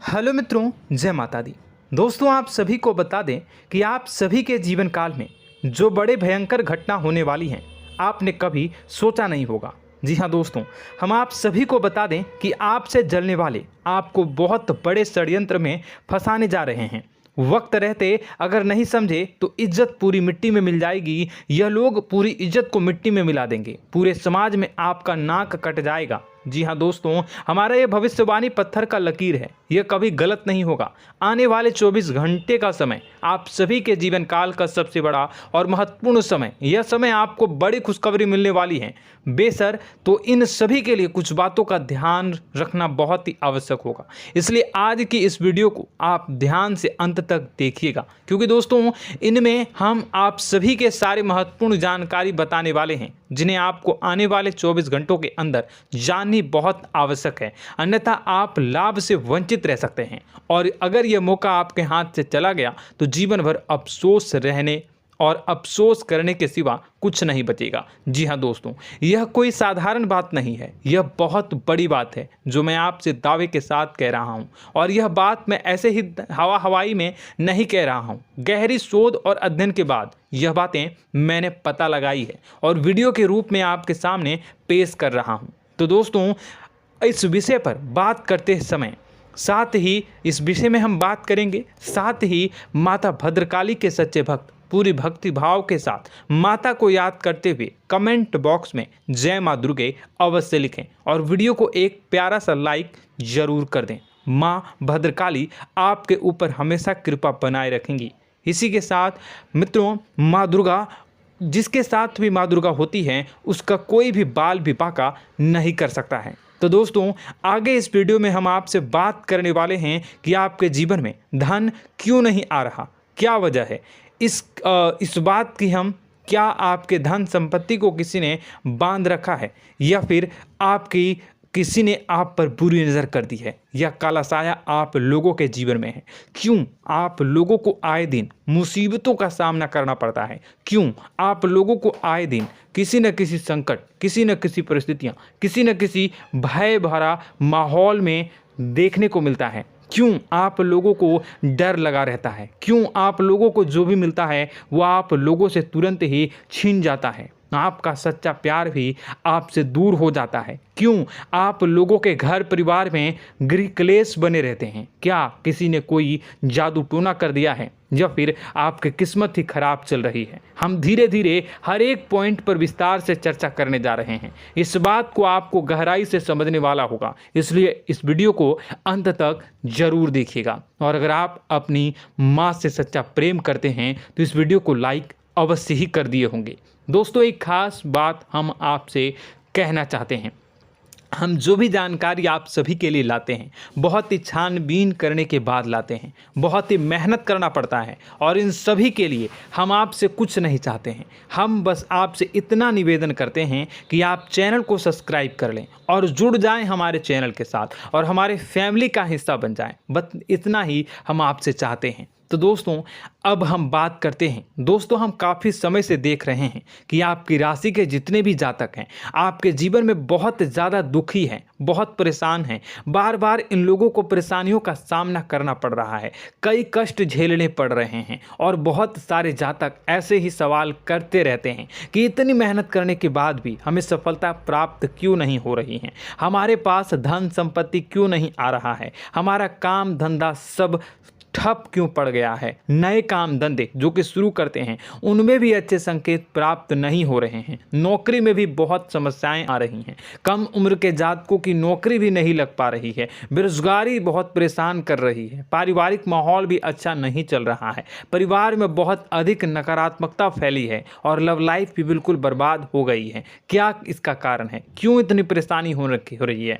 Hello मित्रों, जय माता दी। दोस्तों, आप सभी को बता दें कि आप सभी के जीवन काल में जो बड़े भयंकर घटना होने वाली हैं, आपने कभी सोचा नहीं होगा। जी हाँ दोस्तों, हम आप सभी को बता दें कि आपसे जलने वाले आपको बहुत बड़े षड्यंत्र में फंसाने जा रहे हैं। वक्त रहते अगर नहीं समझे तो इज्जत पूरी मिट्टी में मिल जाएगी। यह लोग पूरी इज्जत को मिट्टी में मिला देंगे। पूरे समाज में आपका नाक कट जाएगा। जी हाँ दोस्तों, हमारा ये भविष्यवाणी पत्थर का लकीर है, यह कभी गलत नहीं होगा। आने वाले 24 घंटे का समय आप सभी के जीवन काल का सबसे बड़ा और महत्वपूर्ण समय। यह समय आपको बड़ी खुशखबरी मिलने वाली है बेसर, तो इन सभी के लिए कुछ बातों का ध्यान रखना बहुत ही आवश्यक होगा। इसलिए आज की इस वीडियो को आप ध्यान से अंत तक देखिएगा, क्योंकि दोस्तों इनमें हम आप सभी के सारे महत्वपूर्ण जानकारी बताने वाले हैं, जिन्हें आपको आने वाले 24 घंटों के अंदर जाननी बहुत आवश्यक है। अन्यथा आप लाभ से वंचित रह सकते हैं, और अगर यह मौका आपके हाथ से चला गया तो जीवन भर अफसोस रहने और अफसोस करने के सिवा कुछ नहीं बचेगा। जी हाँ दोस्तों, यह कोई साधारण बात नहीं है, यह बहुत बड़ी बात है जो मैं आपसे दावे के साथ कह रहा हूँ। और यह बात मैं ऐसे ही हवाई में नहीं कह रहा हूँ। गहरी शोध और अध्ययन के बाद यह बातें मैंने पता लगाई है और वीडियो के रूप में आपके सामने पेश कर रहा हूँ। तो दोस्तों, इस विषय पर बात करते समय साथ ही इस विषय में हम बात करेंगे, साथ ही माता भद्रकाली के सच्चे भक्त पूरी भक्ति भाव के साथ माता को याद करते हुए कमेंट बॉक्स में जय माँ दुर्गे अवश्य लिखें और वीडियो को एक प्यारा सा लाइक जरूर कर दें। माँ भद्रकाली आपके ऊपर हमेशा कृपा बनाए रखेंगी। इसी के साथ मित्रों, माँ दुर्गा, जिसके साथ भी माँ दुर्गा होती हैं, उसका कोई भी बाल भी बांका नहीं कर सकता है। तो दोस्तों, आगे इस वीडियो में हम आपसे बात करने वाले हैं कि आपके जीवन में धन क्यों नहीं आ रहा, क्या वजह है इस बात की। हम क्या आपके धन संपत्ति को किसी ने बांध रखा है, या फिर आपकी किसी ने आप पर बुरी नज़र कर दी है, या काला साया आप लोगों के जीवन में है। क्यों आप लोगों को आए दिन मुसीबतों का सामना करना पड़ता है, क्यों आप लोगों को आए दिन किसी न किसी संकट, किसी न किसी परिस्थितियाँ, किसी न किसी भय भरा माहौल में देखने को मिलता है। क्यों आप लोगों को डर लगा रहता है, क्यों आप लोगों को जो भी मिलता है वो आप लोगों से तुरंत ही छीन जाता है, आपका सच्चा प्यार भी आपसे दूर हो जाता है। क्यों आप लोगों के घर परिवार में गृह क्लेश बने रहते हैं। क्या किसी ने कोई जादू टोना कर दिया है, या फिर आपकी किस्मत ही खराब चल रही है। हम धीरे धीरे हर एक पॉइंट पर विस्तार से चर्चा करने जा रहे हैं। इस बात को आपको गहराई से समझने वाला होगा, इसलिए इस वीडियो को अंत तक जरूर देखिएगा। और अगर आप अपनी माँ से सच्चा प्रेम करते हैं तो इस वीडियो को लाइक अवश्य ही कर दिए होंगे। दोस्तों, एक खास बात हम आपसे कहना चाहते हैं। हम जो भी जानकारी आप सभी के लिए लाते हैं, बहुत ही छानबीन करने के बाद लाते हैं, बहुत ही मेहनत करना पड़ता है, और इन सभी के लिए हम आपसे कुछ नहीं चाहते हैं। हम बस आपसे इतना निवेदन करते हैं कि आप चैनल को सब्सक्राइब कर लें और जुड़ जाएं हमारे चैनल के साथ और हमारे फैमिली का हिस्सा बन जाएं। बस इतना ही हम आपसे चाहते हैं। तो दोस्तों, अब हम बात करते हैं। दोस्तों, हम काफ़ी समय से देख रहे हैं कि आपकी राशि के जितने भी जातक हैं, आपके जीवन में बहुत ज़्यादा दुखी हैं, बहुत परेशान हैं। बार बार इन लोगों को परेशानियों का सामना करना पड़ रहा है, कई कष्ट झेलने पड़ रहे हैं, और बहुत सारे जातक ऐसे ही सवाल करते रहते हैं कि इतनी मेहनत करने के बाद भी हमें सफलता प्राप्त क्यों नहीं हो रही है, हमारे पास धन संपत्ति क्यों नहीं आ रहा है, हमारा काम धंधा सब ठप क्यों पड़ गया है, नए काम धंधे जो कि शुरू करते हैं उनमें भी अच्छे संकेत प्राप्त नहीं हो रहे हैं, नौकरी में भी बहुत समस्याएं आ रही हैं, कम उम्र के जातकों की नौकरी भी नहीं लग पा रही है, बेरोजगारी बहुत परेशान कर रही है, पारिवारिक माहौल भी अच्छा नहीं चल रहा है, परिवार में बहुत अधिक नकारात्मकता फैली है, और लव लाइफ भी बिल्कुल बर्बाद हो गई है। क्या इसका कारण है, क्यों इतनी परेशानी हो रही है?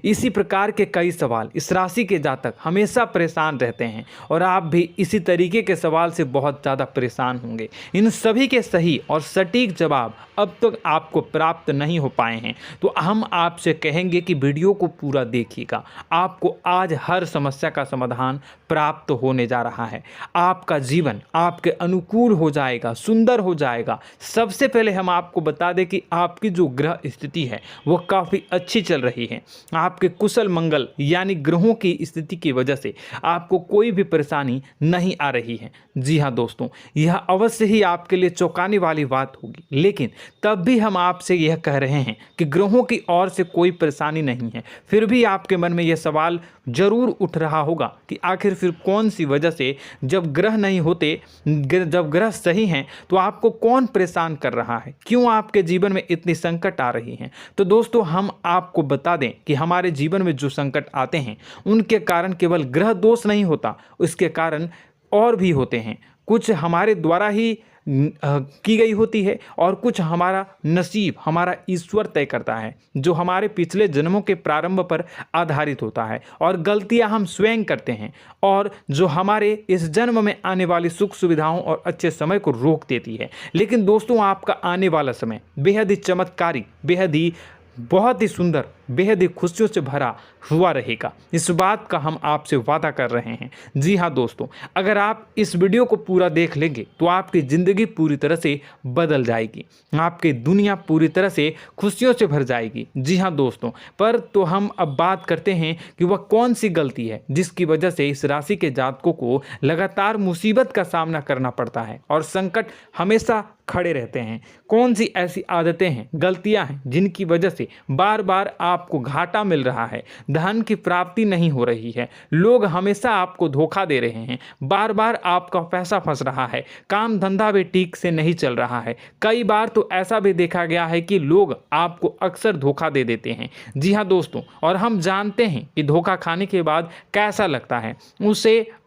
इसी प्रकार के कई सवाल इस राशि के जातक हमेशा परेशान रहते हैं, और आप भी इसी तरीके के सवाल से बहुत ज़्यादा परेशान होंगे। इन सभी के सही और सटीक जवाब अब तक आपको प्राप्त नहीं हो पाए हैं, तो हम आपसे कहेंगे कि वीडियो को पूरा देखिएगा। आपको आज हर समस्या का समाधान प्राप्त होने जा रहा है। आपका जीवन आपके अनुकूल हो जाएगा, सुंदर हो जाएगा। सबसे पहले हम आपको बता दें कि आपकी जो ग्रह स्थिति है वो काफ़ी अच्छी चल रही है। आपके कुशल मंगल यानी ग्रहों की स्थिति की वजह से आपको कोई भी परेशानी नहीं आ रही है। जी हाँ दोस्तों, यह अवश्य ही आपके लिए चौंकाने वाली बात होगी, लेकिन तब भी हम आपसे यह कह रहे हैं कि ग्रहों की ओर से कोई परेशानी नहीं है। फिर भी आपके मन में यह सवाल जरूर उठ रहा होगा कि आखिर फिर कौन सी वजह से, जब ग्रह नहीं होते, जब ग्रह सही हैं, तो आपको कौन परेशान कर रहा है, क्यों आपके जीवन में इतनी संकट आ रही हैं। तो दोस्तों, हम आपको बता दें कि हमारे जीवन में जो संकट आते हैं उनके कारण केवल ग्रह दोष नहीं होता, उसके कारण और भी होते हैं। कुछ हमारे द्वारा ही की गई होती है और कुछ हमारा नसीब, हमारा ईश्वर तय करता है, जो हमारे पिछले जन्मों के प्रारंभ पर आधारित होता है। और गलतियां हम स्वयं करते हैं और जो हमारे इस जन्म में आने वाली सुख सुविधाओं और अच्छे समय को रोक देती है। लेकिन दोस्तों, आपका आने वाला समय बेहद ही चमत्कारी, बेहद ही बहुत ही सुंदर, बेहद ही खुशियों से भरा हुआ रहेगा। इस बात का हम आपसे वादा कर रहे हैं। जी हाँ दोस्तों, अगर आप इस वीडियो को पूरा देख लेंगे तो आपकी ज़िंदगी पूरी तरह से बदल जाएगी, आपकी दुनिया पूरी तरह से खुशियों से भर जाएगी। जी हाँ दोस्तों, पर तो हम अब बात करते हैं कि वह कौन सी गलती है जिसकी वजह से इस राशि के जातकों को लगातार मुसीबत का सामना करना पड़ता है और संकट हमेशा खड़े रहते हैं। कौन सी ऐसी आदतें हैं, गलतियां हैं जिनकी वजह से बार बार आपको घाटा मिल रहा है, धन की प्राप्ति नहीं हो रही है, लोग हमेशा आपको धोखा दे रहे हैं, बार बार आपका पैसा फंस रहा है, काम धंधा भी ठीक से नहीं चल रहा है। कई बार तो ऐसा भी देखा गया है कि लोग आपको अक्सर धोखा दे देते हैं। जी हाँ दोस्तों, और हम जानते हैं कि धोखा खाने के बाद कैसा लगता है।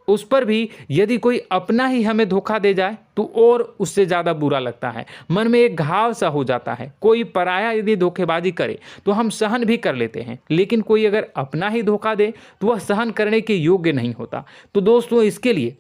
उस पर भी यदि कोई अपना ही हमें धोखा दे जाए तो और उससे ज़्यादा बुरा लगता है, मन में एक घाव सा हो जाता है। कोई पराया यदि धोखेबाजी करे तो हम सहन भी कर लेते हैं, लेकिन कोई अगर अपना ही धोखा दे तो वह सहन करने के योग्य नहीं होता। तो दोस्तों, इसके लिए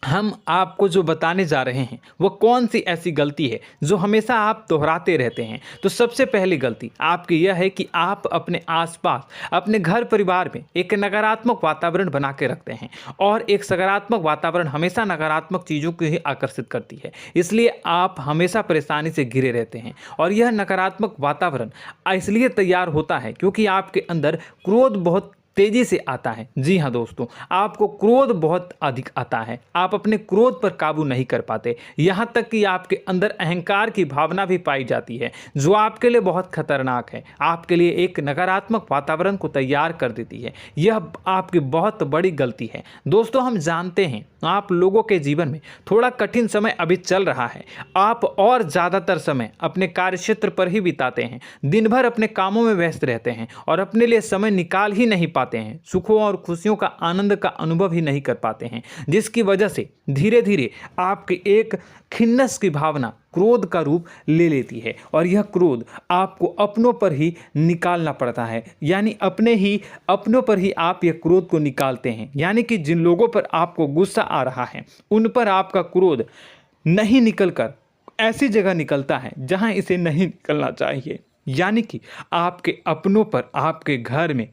हम आपको जो बताने जा रहे हैं वो कौन सी ऐसी गलती है जो हमेशा आप दोहराते रहते हैं। तो सबसे पहली गलती आपकी यह है कि आप अपने आसपास, अपने घर परिवार में एक नकारात्मक वातावरण बना के रखते हैं, और एक सकारात्मक वातावरण हमेशा नकारात्मक चीज़ों को ही आकर्षित करती है। इसलिए आप हमेशा परेशानी से घिरे रहते हैं, और यह नकारात्मक वातावरण इसलिए तैयार होता है क्योंकि आपके अंदर क्रोध बहुत तेजी से आता है। जी हाँ दोस्तों, आपको क्रोध बहुत अधिक आता है, आप अपने क्रोध पर काबू नहीं कर पाते, यहाँ तक कि आपके अंदर अहंकार की भावना भी पाई जाती है, जो आपके लिए बहुत खतरनाक है, आपके लिए एक नकारात्मक वातावरण को तैयार कर देती है। यह आपकी बहुत बड़ी गलती है। दोस्तों, हम जानते हैं आप लोगों के जीवन में थोड़ा कठिन समय अभी चल रहा है। आप और ज़्यादातर समय अपने कार्यक्षेत्र पर ही बिताते हैं, दिन भर अपने कामों में व्यस्त रहते हैं और अपने लिए समय निकाल ही नहीं पाते हैं, सुखों और खुशियों का आनंद का अनुभव ही नहीं कर पाते हैं, जिसकी वजह से धीरे धीरे आपकी एक खिन्नस की भावना क्रोध का रूप ले लेती है, और यह क्रोध आपको अपनों पर ही निकालना पड़ता है। यानी अपनों पर ही आप यह क्रोध को निकालते हैं। यानी कि जिन लोगों पर आपको गुस्सा आ रहा है उन पर आपका क्रोध नहीं निकलकर ऐसी जगह निकलता है जहां इसे नहीं निकलना चाहिए। यानी कि आपके अपनों पर, आपके घर में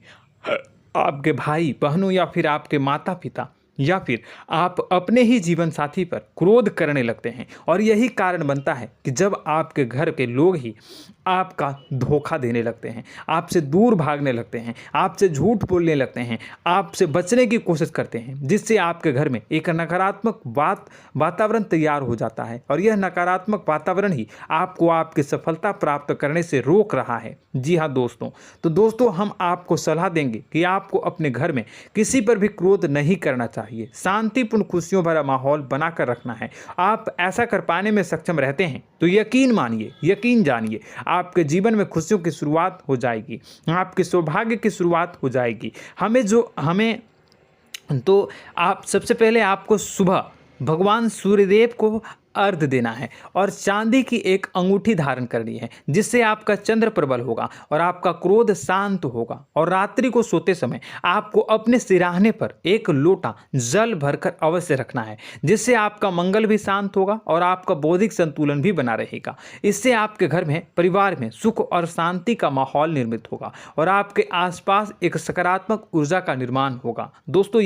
आपके भाई बहनों या फिर आपके माता पिता या फिर आप अपने ही जीवन साथी पर क्रोध करने लगते हैं, और यही कारण बनता है कि जब आपके घर के लोग ही आपका धोखा देने लगते हैं, आपसे दूर भागने लगते हैं, आपसे झूठ बोलने लगते हैं, आपसे बचने की कोशिश करते हैं, जिससे आपके घर में एक नकारात्मक वातावरण तैयार हो जाता है, और यह नकारात्मक वातावरण ही आपको आपकी सफलता प्राप्त करने से रोक रहा है। जी हाँ दोस्तों, तो दोस्तों, हम आपको सलाह देंगे कि आपको अपने घर में किसी पर भी क्रोध नहीं करना चाहिए, शांतिपूर्ण खुशियों भरा माहौल बनाकर रखना है। आप ऐसा कर पाने में सक्षम रहते हैं तो यकीन मानिए, यकीन जानिए, आपके जीवन में खुशियों की शुरुआत हो जाएगी, आपके सौभाग्य की शुरुआत हो जाएगी। तो आप सबसे पहले आपको सुबह भगवान सूर्यदेव को अर्घ देना है और चांदी की एक अंगूठी धारण करनी है, जिससे आपका चंद्र प्रबल होगा और आपका क्रोध शांत होगा। और रात्रि को सोते समय आपको अपने सिराहने पर एक लोटा जल भरकर अवश्य रखना है, जिससे आपका मंगल भी शांत होगा और आपका बौद्धिक संतुलन भी बना रहेगा। इससे आपके घर में, परिवार में सुख और शांति का माहौल निर्मित होगा और आपके आसपास एक सकारात्मक ऊर्जा का निर्माण होगा। दोस्तों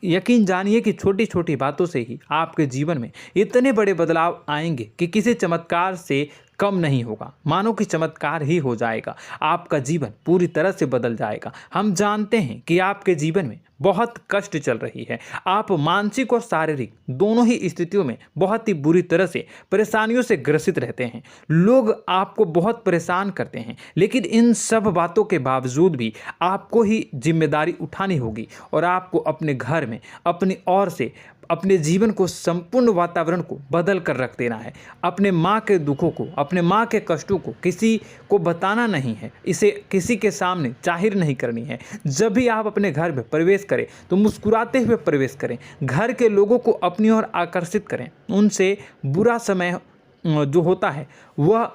यकीन जानिए कि छोटी छोटी बातों से ही आपके जीवन में इतने बड़े बदलाव आएंगे कि किसी चमत्कार से कम नहीं होगा। मानो कि चमत्कार ही हो जाएगा, आपका जीवन पूरी तरह से बदल जाएगा। हम जानते हैं कि आपके जीवन में बहुत कष्ट चल रही है, आप मानसिक और शारीरिक दोनों ही स्थितियों में बहुत ही बुरी तरह से परेशानियों से ग्रसित रहते हैं। लोग आपको बहुत परेशान करते हैं, लेकिन इन सब बातों के बावजूद भी आपको ही जिम्मेदारी उठानी होगी और आपको अपने घर में अपनी ओर से अपने जीवन को, संपूर्ण वातावरण को बदल कर रख देना है। अपने माँ के दुखों को, अपने माँ के कष्टों को किसी को बताना नहीं है, इसे किसी के सामने जाहिर नहीं करनी है। जब भी आप अपने घर में प्रवेश करें तो मुस्कुराते हुए प्रवेश करें, घर के लोगों को अपनी ओर आकर्षित करें। उनसे बुरा समय जो होता है वह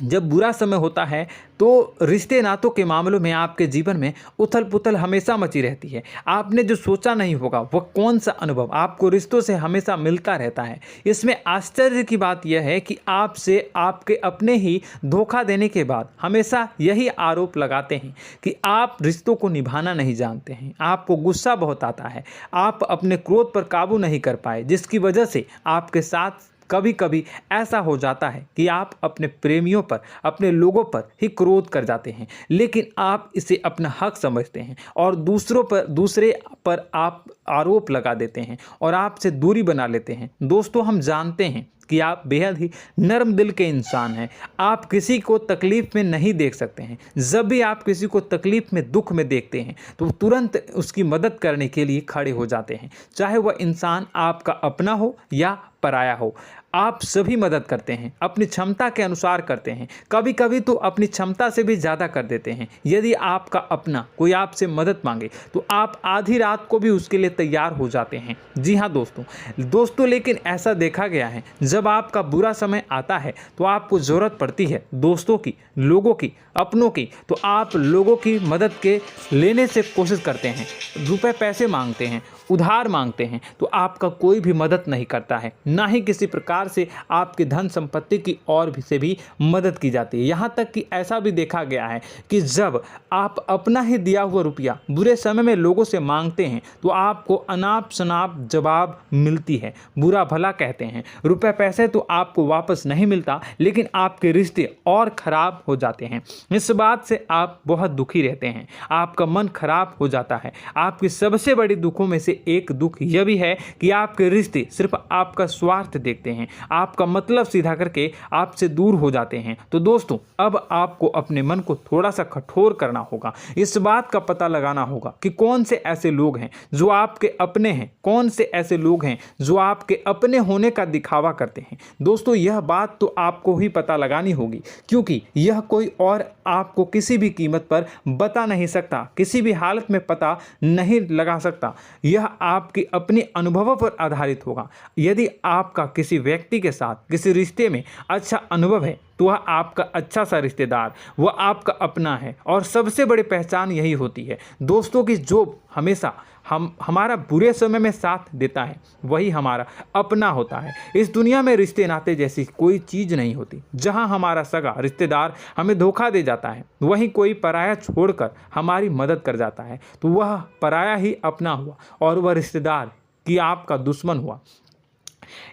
जब बुरा समय होता है तो रिश्ते नातों के मामलों में आपके जीवन में उथल पुथल हमेशा मची रहती है। आपने जो सोचा नहीं होगा वह कौन सा अनुभव आपको रिश्तों से हमेशा मिलता रहता है। इसमें आश्चर्य की बात यह है कि आपसे आपके अपने ही धोखा देने के बाद हमेशा यही आरोप लगाते हैं कि आप रिश्तों को निभाना नहीं जानते हैं, आपको गुस्सा बहुत आता है, आप अपने क्रोध पर काबू नहीं कर पाए, जिसकी वजह से आपके साथ कभी कभी ऐसा हो जाता है कि आप अपने प्रेमियों पर, अपने लोगों पर ही क्रोध कर जाते हैं, लेकिन आप इसे अपना हक समझते हैं और दूसरे पर आप आरोप लगा देते हैं और आपसे दूरी बना लेते हैं। दोस्तों हम जानते हैं कि आप बेहद ही नर्म दिल के इंसान हैं। आप किसी को तकलीफ में नहीं देख सकते हैं। जब भी आप किसी को तकलीफ में, दुख में देखते हैं तो तुरंत उसकी मदद करने के लिए खड़े हो जाते हैं, चाहे वह इंसान आपका अपना हो या पराया हो। आप सभी मदद करते हैं, अपनी क्षमता के अनुसार करते हैं, कभी कभी तो अपनी क्षमता से भी ज़्यादा कर देते हैं। यदि आपका अपना कोई आपसे मदद मांगे तो आप आधी रात को भी उसके लिए तैयार हो जाते हैं। जी हाँ दोस्तों, लेकिन ऐसा देखा गया है जब आपका बुरा समय आता है तो आपको ज़रूरत पड़ती है दोस्तों की, लोगों की, अपनों की, तो आप लोगों की मदद के लेने से कोशिश करते हैं, रुपए पैसे मांगते हैं, उधार मांगते हैं, तो आपका कोई भी मदद नहीं करता है, ना ही किसी प्रकार से आपकी धन संपत्ति की और भी से भी मदद की जाती है। यहाँ तक कि ऐसा भी देखा गया है कि जब आप अपना ही दिया हुआ रुपया बुरे समय में लोगों से मांगते हैं तो आपको अनाप शनाप जवाब मिलती है, बुरा भला कहते हैं। रुपए पैसे तो आपको वापस नहीं मिलता, लेकिन आपके रिश्ते और खराब हो जाते हैं। इस बात से आप बहुत दुखी रहते हैं, आपका मन खराब हो जाता है। आपकी सबसे बड़ी दुखों में से एक दुख यह भी है कि आपके रिश्ते सिर्फ आपका स्वार्थ देखते हैं, आपका मतलब सीधा करके आपसे दूर हो जाते हैं। तो दोस्तों अब आपको अपने मन को थोड़ा सा कठोर करना होगा, इस बात का पता लगाना होगा कि कौन से ऐसे लोग हैं जो आपके अपने हैं, कौन से ऐसे लोग हैं जो आपके अपने होने का दिखावा करते हैं। दोस्तों यह बात तो आपको ही पता लगानी होगी, क्योंकि यह कोई और आपको किसी भी कीमत पर बता नहीं सकता, किसी भी हालत में पता नहीं लगा सकता। यह आपके अपने अनुभवों पर आधारित होगा। यदि आपका किसी व्यक्ति के साथ किसी रिश्ते में अच्छा अनुभव है तो वह आपका अच्छा सा रिश्तेदार, वह आपका अपना है। और सबसे बड़ी पहचान यही होती है दोस्तों की जो हमेशा हमारा बुरे समय में साथ देता है वही हमारा अपना होता है। इस दुनिया में रिश्ते नाते जैसी कोई चीज़ नहीं होती। जहां हमारा सगा रिश्तेदार हमें धोखा दे जाता है, वहीं कोई पराया छोड़कर हमारी मदद कर जाता है तो वह पराया ही अपना हुआ और वह रिश्तेदार की आपका दुश्मन हुआ।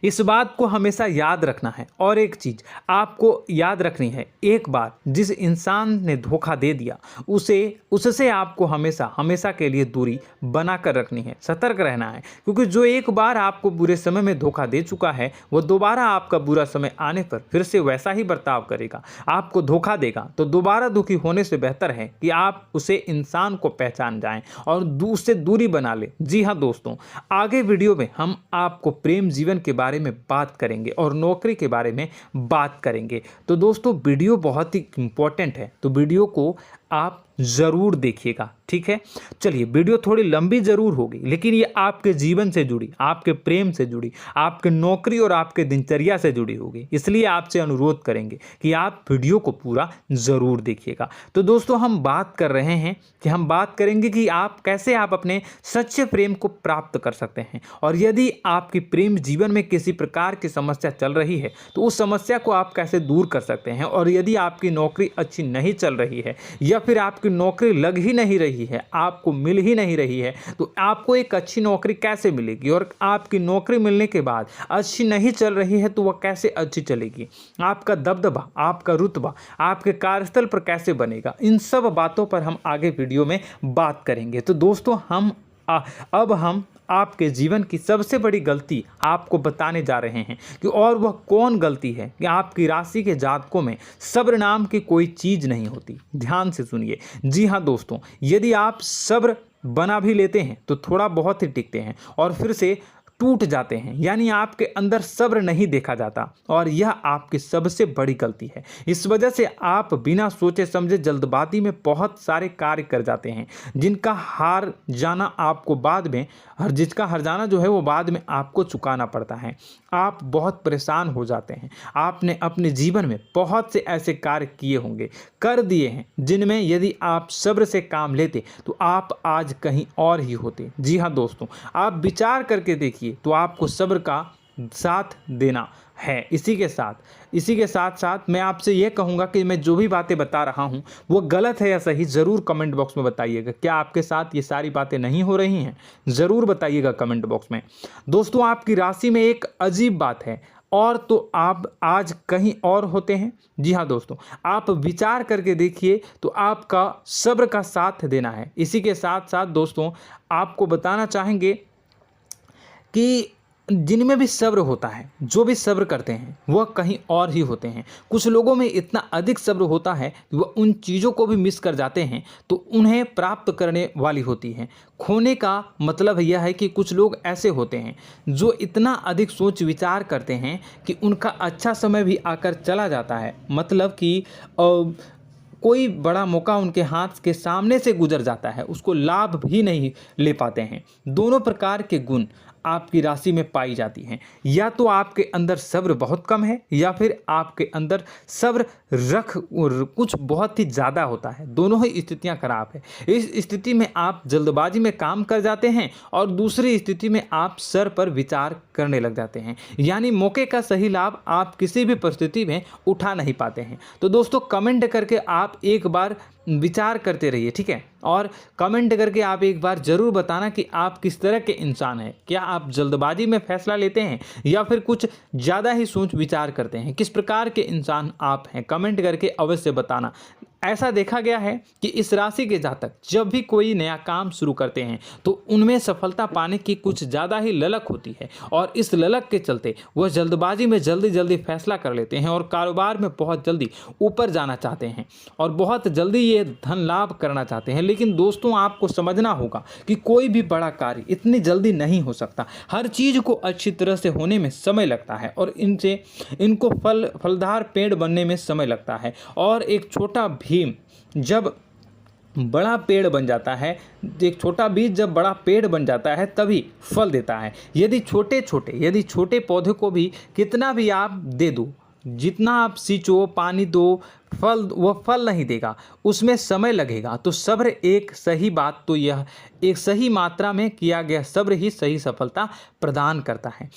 इस बात को हमेशा याद रखना है। और एक चीज़ आपको याद रखनी है, एक बार जिस इंसान ने धोखा दे दिया उससे आपको हमेशा हमेशा के लिए दूरी बना कर रखनी है, सतर्क रहना है। क्योंकि जो एक बार आपको बुरे समय में धोखा दे चुका है वह दोबारा आपका बुरा समय आने पर फिर से वैसा ही बर्ताव करेगा, आपको धोखा देगा। तो दोबारा दुखी होने से बेहतर है कि आप उसे इंसान को पहचान जाएं और उससे दूरी बना लें। जी हाँ दोस्तों, आगे वीडियो में हम आपको प्रेम जीवन के बारे में बात करेंगे और नौकरी के बारे में बात करेंगे। तो दोस्तों वीडियो बहुत ही इम्पोर्टेंट है, तो वीडियो को आप ज़रूर देखिएगा, ठीक है। चलिए, वीडियो थोड़ी लंबी ज़रूर होगी, लेकिन ये आपके जीवन से जुड़ी, आपके प्रेम से जुड़ी, आपके नौकरी और आपके दिनचर्या से जुड़ी होगी, इसलिए आपसे अनुरोध करेंगे कि आप वीडियो को पूरा ज़रूर देखिएगा। तो दोस्तों, हम बात कर रहे हैं कि हम बात करेंगे कि आप कैसे आप अपने सच्चे प्रेम को प्राप्त कर सकते हैं, और यदि आपकी प्रेम जीवन में किसी प्रकार की समस्या चल रही है तो उस समस्या को आप कैसे दूर कर सकते हैं, और यदि आपकी नौकरी अच्छी नहीं चल रही है या फिर आपकी नौकरी लग ही नहीं रही है, आपको मिल ही नहीं रही है, तो आपको एक अच्छी नौकरी कैसे मिलेगी, और आपकी नौकरी मिलने के बाद अच्छी नहीं चल रही है तो वह कैसे अच्छी चलेगी, आपका दबदबा, आपका रुतबा आपके कार्यस्थल पर कैसे बनेगा, इन सब बातों पर हम आगे वीडियो में बात करेंगे। तो दोस्तों, अब हम आपके जीवन की सबसे बड़ी गलती आपको बताने जा रहे हैं कि और वह कौन गलती है कि आपकी राशि के जातकों में सब्र नाम की कोई चीज़ नहीं होती। ध्यान से सुनिए। जी हाँ दोस्तों, यदि आप सब्र बना भी लेते हैं तो थोड़ा बहुत ही टिकते हैं और फिर से टूट जाते हैं, यानी आपके अंदर सब्र नहीं देखा जाता, और यह आपकी सबसे बड़ी गलती है। इस वजह से आप बिना सोचे समझे जल्दबाजी में बहुत सारे कार्य कर जाते हैं, जिनका हार जाना आपको बाद में जिसका हर जाना जो है वो बाद में आपको चुकाना पड़ता है। आप बहुत परेशान हो जाते हैं। आपने अपने जीवन में बहुत से ऐसे कार्य किए होंगे, कर दिए हैं, जिनमें यदि आप सब्र से काम लेते तो आप आज कहीं और ही होते। जी हाँ दोस्तों, आप विचार करके देखिए तो आपको सब्र का साथ देना है। इसी के साथ साथ मैं आपसे ये कहूँगा कि मैं जो भी बातें बता रहा हूँ वो गलत है या सही, ज़रूर कमेंट बॉक्स में बताइएगा। क्या आपके साथ ये सारी बातें नहीं हो रही हैं? ज़रूर बताइएगा कमेंट बॉक्स में। दोस्तों, आपकी राशि में एक अजीब बात है, और तो आप आज कहीं और होते हैं। जी हाँ दोस्तों, आप विचार करके देखिए तो आपका सब्र का साथ देना है। इसी के साथ साथ दोस्तों, आपको बताना चाहेंगे कि जिनमें भी सब्र होता है, जो भी सब्र करते हैं वह कहीं और ही होते हैं। कुछ लोगों में इतना अधिक सब्र होता है कि वह उन चीज़ों को भी मिस कर जाते हैं तो उन्हें प्राप्त करने वाली होती हैं। खोने का मतलब यह है कि कुछ लोग ऐसे होते हैं जो इतना अधिक सोच विचार करते हैं कि उनका अच्छा समय भी आकर चला जाता है, मतलब कि कोई बड़ा मौका उनके हाथ के सामने से गुजर जाता है, उसको लाभ भी नहीं ले पाते हैं। दोनों प्रकार के गुण आपकी राशि में पाई जाती हैं। या तो आपके अंदर सब्र बहुत कम है, या फिर आपके अंदर सब्र कुछ बहुत ही ज़्यादा होता है। दोनों ही स्थितियां खराब है। इस स्थिति में आप जल्दबाजी में काम कर जाते हैं, और दूसरी स्थिति में आप सर पर विचार करने लग जाते हैं, यानी मौके का सही लाभ आप किसी भी परिस्थिति में उठा नहीं पाते हैं। तो दोस्तों, कमेंट करके आप एक बार विचार करते रहिए, ठीक है, और कमेंट करके आप एक बार ज़रूर बताना कि आप किस तरह के इंसान हैं। क्या आप जल्दबाजी में फैसला लेते हैं या फिर कुछ ज़्यादा ही सोच विचार करते हैं? किस प्रकार के इंसान आप हैं? कमेंट करके अवश्य बताना। ऐसा देखा गया है कि इस राशि के जातक जब भी कोई नया काम शुरू करते हैं तो उनमें सफलता पाने की कुछ ज़्यादा ही ललक होती है, और इस ललक के चलते वह जल्दबाजी में जल्दी फैसला कर लेते हैं और कारोबार में बहुत जल्दी ऊपर जाना चाहते हैं और बहुत जल्दी ये धन लाभ करना चाहते हैं। लेकिन दोस्तों, आपको समझना होगा कि कोई भी बड़ा कार्य इतनी जल्दी नहीं हो सकता। हर चीज़ को अच्छी तरह से होने में समय लगता है, और इनको फलदार पेड़ बनने में समय लगता है। और एक छोटा भीम जब बड़ा पेड़ बन जाता है, एक छोटा बीज जब बड़ा पेड़ बन जाता है तभी फल देता है। यदि छोटे पौधे को भी कितना भी आप दे दो, जितना आप सींचो, पानी दो, वह फल नहीं देगा, उसमें समय लगेगा। तो सब्र एक सही बात, तो यह एक सही मात्रा में किया गया सब्र ही सही सफलता प्रदान करता है,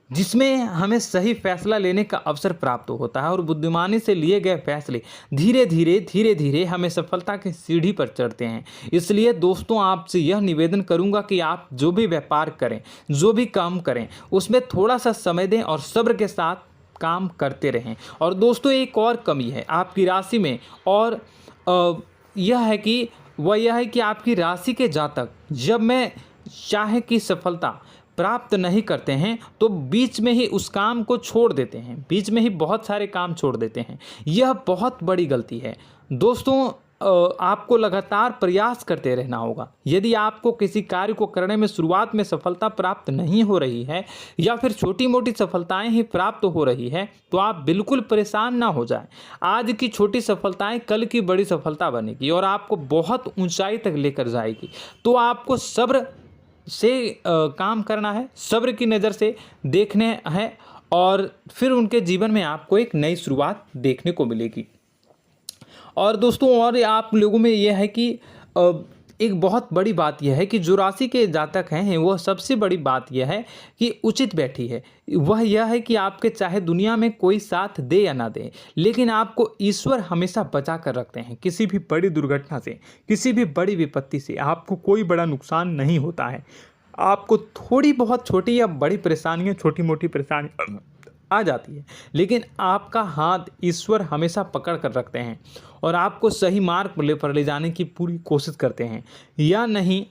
जिसमें हमें सही फैसला लेने का अवसर प्राप्त होता है, और बुद्धिमानी से लिए गए फैसले धीरे धीरे हमें सफलता की सीढ़ी पर चढ़ते हैं। इसलिए दोस्तों, आपसे यह निवेदन करूंगा कि आप जो भी व्यापार करें, जो भी काम करें, उसमें थोड़ा सा समय दें और सब्र के साथ काम करते रहें। और दोस्तों, एक और कमी है आपकी राशि में, और यह है कि आपकी राशि के जातक जब मैं चाहे कि सफलता प्राप्त नहीं करते हैं तो बीच में ही उस काम को छोड़ देते हैं, बीच में ही बहुत सारे काम छोड़ देते हैं। यह बहुत बड़ी गलती है दोस्तों। आपको लगातार प्रयास करते रहना होगा। यदि आपको किसी कार्य को करने में शुरुआत में सफलता प्राप्त नहीं हो रही है या फिर छोटी मोटी सफलताएं ही प्राप्त हो रही है तो आप बिल्कुल परेशान ना हो जाएं। आज की छोटी सफलताएं कल की बड़ी सफलता बनेगी और आपको बहुत ऊंचाई तक लेकर जाएगी। तो आपको सब्र से काम करना है, सब्र की नज़र से देखने हैं और फिर उनके जीवन में आपको एक नई शुरुआत देखने को मिलेगी। और दोस्तों और आप लोगों में यह है कि एक बहुत बड़ी बात यह है कि जो राशि के जातक हैं वह सबसे बड़ी बात यह है कि उचित बैठी है। वह यह है कि आपके चाहे दुनिया में कोई साथ दे या ना दे, लेकिन आपको ईश्वर हमेशा बचा कर रखते हैं। किसी भी बड़ी दुर्घटना से, किसी भी बड़ी विपत्ति से आपको कोई बड़ा नुकसान नहीं होता है। आपको थोड़ी बहुत छोटी या बड़ी परेशानियाँ, छोटी मोटी परेशानी आ जाती है, लेकिन आपका हाथ ईश्वर हमेशा पकड़ कर रखते हैं और आपको सही मार्ग पर ले जाने की पूरी कोशिश करते हैं। या नहीं,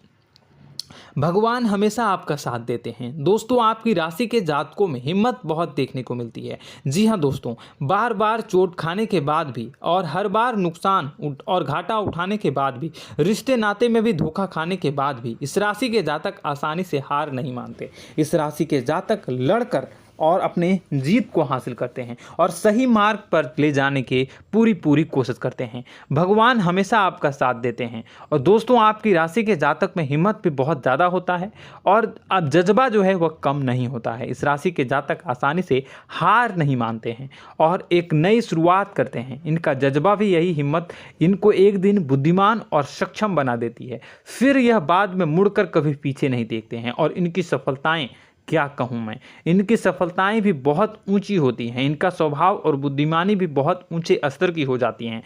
भगवान हमेशा आपका साथ देते हैं। दोस्तों आपकी राशि के जातकों में हिम्मत बहुत देखने को मिलती है। जी हाँ दोस्तों, बार बार चोट खाने के बाद भी और हर बार नुकसान और घाटा उठाने के बाद भी, रिश्ते नाते में भी धोखा खाने के बाद भी इस राशि के जातक आसानी से हार नहीं मानते। इस राशि के जातक लड़कर और अपने जीत को हासिल करते हैं और सही मार्ग पर ले जाने की पूरी कोशिश करते हैं। भगवान हमेशा आपका साथ देते हैं। और दोस्तों आपकी राशि के जातक में हिम्मत भी बहुत ज़्यादा होता है और अब जज्बा जो है वह कम नहीं होता है। इस राशि के जातक आसानी से हार नहीं मानते हैं और एक नई शुरुआत करते हैं। इनका जज्बा भी, यही हिम्मत इनको एक दिन बुद्धिमान और सक्षम बना देती है। फिर यह बाद में मुड़कर कभी पीछे नहीं देखते हैं और इनकी सफलताएं, क्या कहूँ मैं, इनकी सफलताएं भी बहुत ऊंची होती हैं। इनका स्वभाव और बुद्धिमानी भी बहुत ऊंचे स्तर की हो जाती हैं।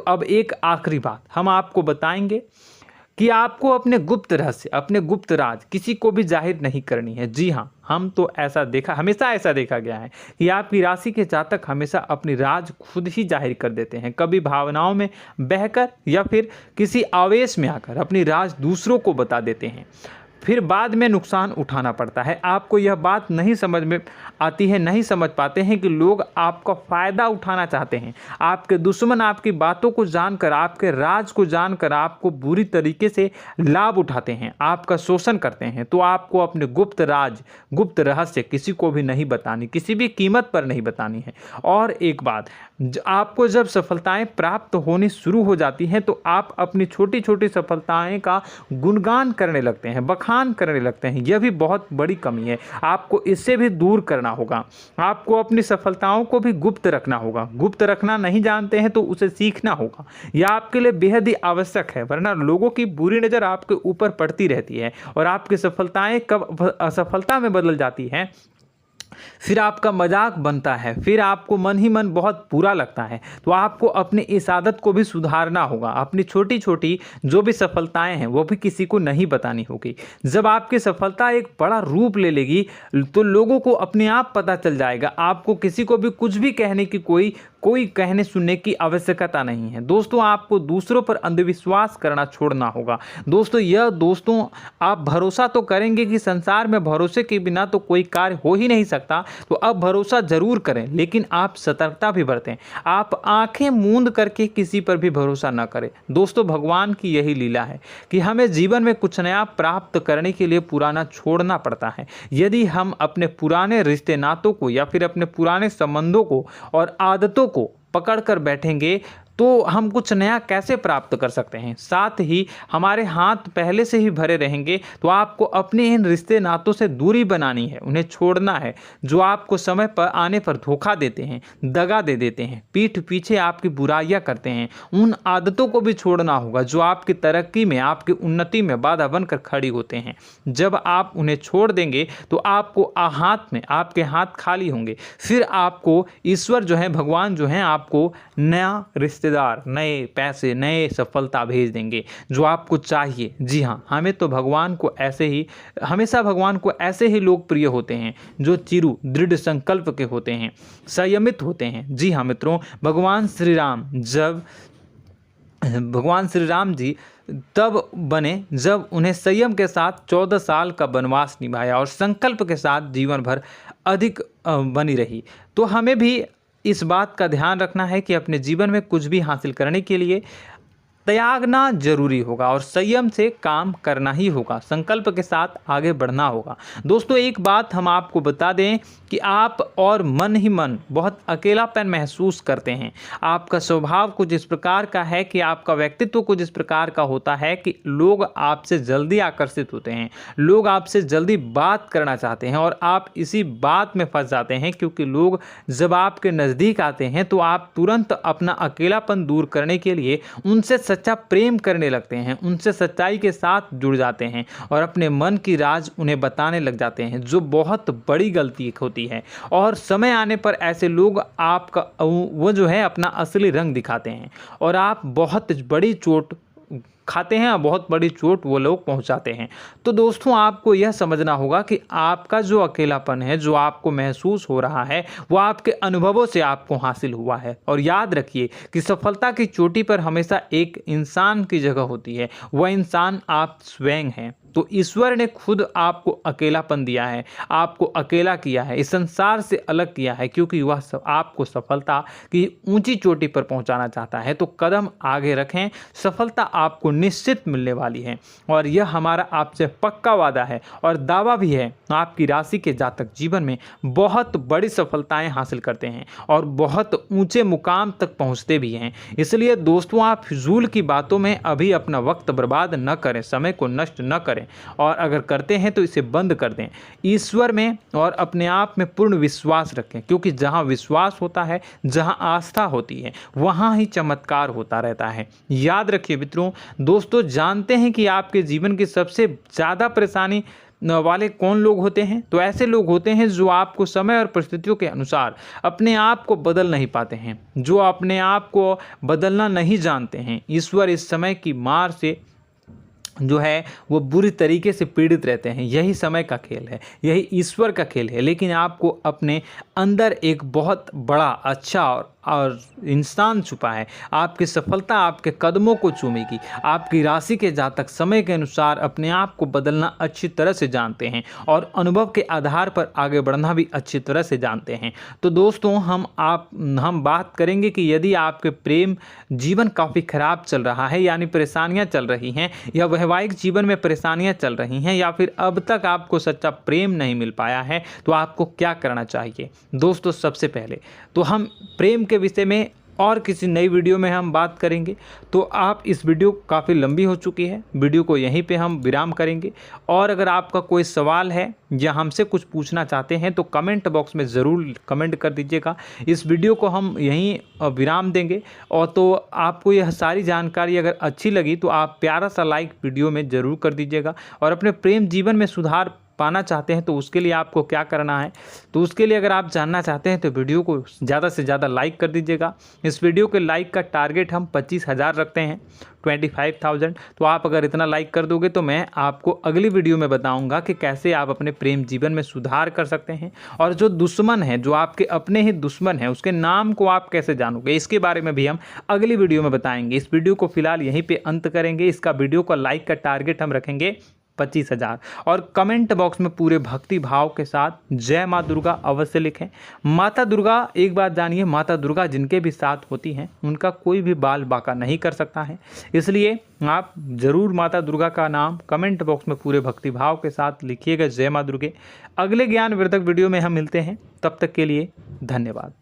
अब एक आखिरी बात हम आपको बताएंगे कि आपको अपने गुप्त रहस्य, अपने गुप्त राज किसी को भी जाहिर नहीं करनी है। जी हाँ, हमेशा ऐसा देखा गया है कि आपकी राशि के जातक हमेशा अपनी राज खुद ही जाहिर कर देते हैं। कभी भावनाओं में बहकर या फिर किसी आवेश में आकर अपनी राज दूसरों को बता देते हैं, फिर बाद में नुकसान उठाना पड़ता है। आपको यह बात नहीं समझ में आती है, नहीं समझ पाते हैं कि लोग आपका फ़ायदा उठाना चाहते हैं। आपके दुश्मन आपकी बातों को जानकर, आपके राज को जानकर आपको बुरी तरीके से लाभ उठाते हैं, आपका शोषण करते हैं। तो आपको अपने गुप्त राज, गुप्त रहस्य किसी को भी नहीं बतानी, किसी भी कीमत पर नहीं बतानी है। और एक बात, आपको जब सफलताएं प्राप्त होनी शुरू हो जाती हैं तो आप अपनी छोटी छोटी सफलताएं का गुणगान करने लगते हैं, बखान करने लगते हैं। यह भी बहुत बड़ी कमी है, आपको इससे भी दूर करना होगा। आपको अपनी सफलताओं को भी गुप्त रखना होगा। गुप्त रखना नहीं जानते हैं तो उसे सीखना होगा। यह आपके लिए बेहद ही आवश्यक है, वरना लोगों की बुरी नज़र आपके ऊपर पड़ती रहती है और आपकी सफलताएं कब असफलता में बदल जाती हैं, फिर आपका मजाक बनता है, फिर आपको मन ही मन बहुत बुरा लगता है। तो आपको अपनी इस आदत को भी सुधारना होगा। अपनी छोटी छोटी जो भी सफलताएं हैं वो भी किसी को नहीं बतानी होगी। जब आपकी सफलता एक बड़ा रूप ले लेगी तो लोगों को अपने आप पता चल जाएगा। आपको किसी को भी कुछ भी कहने की कोई कहने सुनने की आवश्यकता नहीं है। दोस्तों आपको दूसरों पर अंधविश्वास करना छोड़ना होगा। दोस्तों आप भरोसा तो करेंगे कि संसार में भरोसे के बिना तो कोई कार्य हो ही नहीं सकता, तो अब भरोसा जरूर करें, लेकिन आप सतर्कता भी बरतें। आप आंखें मूंद करके किसी पर भी भरोसा न करें। दोस्तों भगवान की यही लीला है कि हमें जीवन में कुछ नया प्राप्त करने के लिए पुराना छोड़ना पड़ता है। यदि हम अपने पुराने रिश्ते नातों को या फिर अपने पुराने संबंधों को और आदतों को पकड़ कर बैठेंगे तो हम कुछ नया कैसे प्राप्त कर सकते हैं। साथ ही हमारे हाथ पहले से ही भरे रहेंगे। तो आपको अपने इन रिश्ते नातों से दूरी बनानी है, उन्हें छोड़ना है। जो आपको समय पर आने पर धोखा देते हैं, दगा दे देते हैं, पीठ पीछे आपकी बुराइयां करते हैं, उन आदतों को भी छोड़ना होगा जो आपकी तरक्की में, आपकी उन्नति में बाधा बनकर खड़ी होते हैं। जब आप उन्हें छोड़ देंगे तो आपको आपके हाथ खाली होंगे। फिर आपको ईश्वर जो है, भगवान जो है, आपको नया रिश्तेदार, नए पैसे, नए सफलता भेज देंगे जो आपको चाहिए। जी हाँ, हमेशा भगवान को ऐसे ही लोग प्रिय होते हैं जो चिरु दृढ़ संकल्प के होते हैं, संयमित होते हैं। जी हाँ मित्रों, भगवान श्री राम जी तब बने जब उन्हें संयम के साथ 14 साल का वनवास निभाया और संकल्प के साथ जीवन भर अधिक बनी रही। तो हमें भी इस बात का ध्यान रखना है कि अपने जीवन में कुछ भी हासिल करने के लिए त्यागना जरूरी होगा और संयम से काम करना ही होगा, संकल्प के साथ आगे बढ़ना होगा। दोस्तों एक बात हम आपको बता दें कि आप और मन ही मन बहुत अकेलापन महसूस करते हैं। आपका स्वभाव कुछ इस प्रकार का है कि आपका व्यक्तित्व कुछ इस प्रकार का होता है कि लोग आपसे जल्दी आकर्षित होते हैं, लोग आपसे जल्दी बात करना चाहते हैं और आप इसी बात में फंस जाते हैं, क्योंकि लोग जब आपके नज़दीक आते हैं तो आप तुरंत अपना अकेलापन दूर करने के लिए उनसे सच्चा प्रेम करने लगते हैं, उनसे सच्चाई के साथ जुड़ जाते हैं और अपने मन की राज उन्हें बताने लग जाते हैं, जो बहुत बड़ी गलती होती है। और समय आने पर ऐसे लोग आपका वो जो है अपना असली रंग दिखाते हैं और आप बहुत बड़ी चोट खाते हैं, बहुत बड़ी चोट वो लोग पहुंचाते हैं। तो दोस्तों आपको यह समझना होगा कि आपका जो अकेलापन है, जो आपको महसूस हो रहा है, वो आपके अनुभवों से आपको हासिल हुआ है। और याद रखिए कि सफलता की चोटी पर हमेशा एक इंसान की जगह होती है, वह इंसान आप स्वयं हैं। तो ईश्वर ने खुद आपको अकेलापन दिया है, आपको अकेला किया है, इस संसार से अलग किया है, क्योंकि वह आपको सफलता की ऊंची चोटी पर पहुंचाना चाहता है। तो कदम आगे रखें, सफलता आपको निश्चित मिलने वाली है और यह हमारा आपसे पक्का वादा है और दावा भी है। आपकी राशि के जातक जीवन में बहुत बड़ी सफलताएं हासिल करते हैं और बहुत ऊंचे मुकाम तक पहुंचते भी हैं। इसलिए दोस्तों आप फिजूल की बातों में अभी अपना वक्त बर्बाद न करें, समय को नष्ट न करें और अगर करते हैं तो इसे बंद कर दें। ईश्वर में और अपने आप में पूर्ण विश्वास रखें, क्योंकि जहां विश्वास होता है, जहां आस्था होती है, वहां ही चमत्कार होता रहता है। याद रखिए मित्रों, दोस्तों जानते हैं कि आपके जीवन की सबसे ज़्यादा परेशानी वाले कौन लोग होते हैं? तो ऐसे लोग होते हैं जो आपको समय और परिस्थितियों के अनुसार अपने आप को बदल नहीं पाते हैं, जो अपने आप को बदलना नहीं जानते हैं। ईश्वर इस समय की मार से जो है वो बुरी तरीके से पीड़ित रहते हैं। यही समय का खेल है, यही ईश्वर का खेल है। लेकिन आपको अपने अंदर एक बहुत बड़ा अच्छा और इंसान छुपा है। आपकी सफलता आपके कदमों को चूमेगी। आपकी राशि के जातक समय के अनुसार अपने आप को बदलना अच्छी तरह से जानते हैं और अनुभव के आधार पर आगे बढ़ना भी अच्छी तरह से जानते हैं। तो दोस्तों हम बात करेंगे कि यदि आपके प्रेम जीवन काफ़ी खराब चल रहा है, यानी परेशानियां चल रही हैं, या वैवाहिक जीवन में परेशानियां चल रही हैं, या फिर अब तक आपको सच्चा प्रेम नहीं मिल पाया है, तो आपको क्या करना चाहिए। दोस्तों सबसे पहले तो हम प्रेम के विषय में और किसी नई वीडियो में हम बात करेंगे। तो आप इस वीडियो काफ़ी लंबी हो चुकी है, वीडियो को यहीं पे हम विराम करेंगे। और अगर आपका कोई सवाल है या हमसे कुछ पूछना चाहते हैं तो कमेंट बॉक्स में ज़रूर कमेंट कर दीजिएगा। इस वीडियो को हम यहीं विराम देंगे। और तो आपको यह सारी जानकारी अगर अच्छी लगी तो आप प्यारा सा लाइक वीडियो में ज़रूर कर दीजिएगा। और अपने प्रेम जीवन में सुधार पाना चाहते हैं तो उसके लिए आपको क्या करना है, तो उसके लिए अगर आप जानना चाहते हैं तो वीडियो को ज़्यादा से ज़्यादा लाइक कर दीजिएगा। इस वीडियो के लाइक का टारगेट हम 25,000 रखते हैं, 25,000। तो आप अगर इतना लाइक कर दोगे तो मैं आपको अगली वीडियो में बताऊंगा कि कैसे आप अपने प्रेम जीवन में सुधार कर सकते हैं। और जो दुश्मन है, जो आपके अपने ही दुश्मन है, उसके नाम को आप कैसे जानोगे, इसके बारे में भी हम अगली वीडियो में बताएंगे। इस वीडियो को फिलहाल यहीं पर अंत करेंगे। इसका वीडियो का लाइक का टारगेट हम रखेंगे 25,000। और कमेंट बॉक्स में पूरे भक्ति भाव के साथ जय माँ दुर्गा अवश्य लिखें। माता दुर्गा, एक बात जानिए, माता दुर्गा जिनके भी साथ होती हैं उनका कोई भी बाल बाका नहीं कर सकता है। इसलिए आप ज़रूर माता दुर्गा का नाम कमेंट बॉक्स में पूरे भक्ति भाव के साथ लिखिएगा, जय माँ दुर्गे। अगले ज्ञानवर्धक वीडियो में हम मिलते हैं, तब तक के लिए धन्यवाद।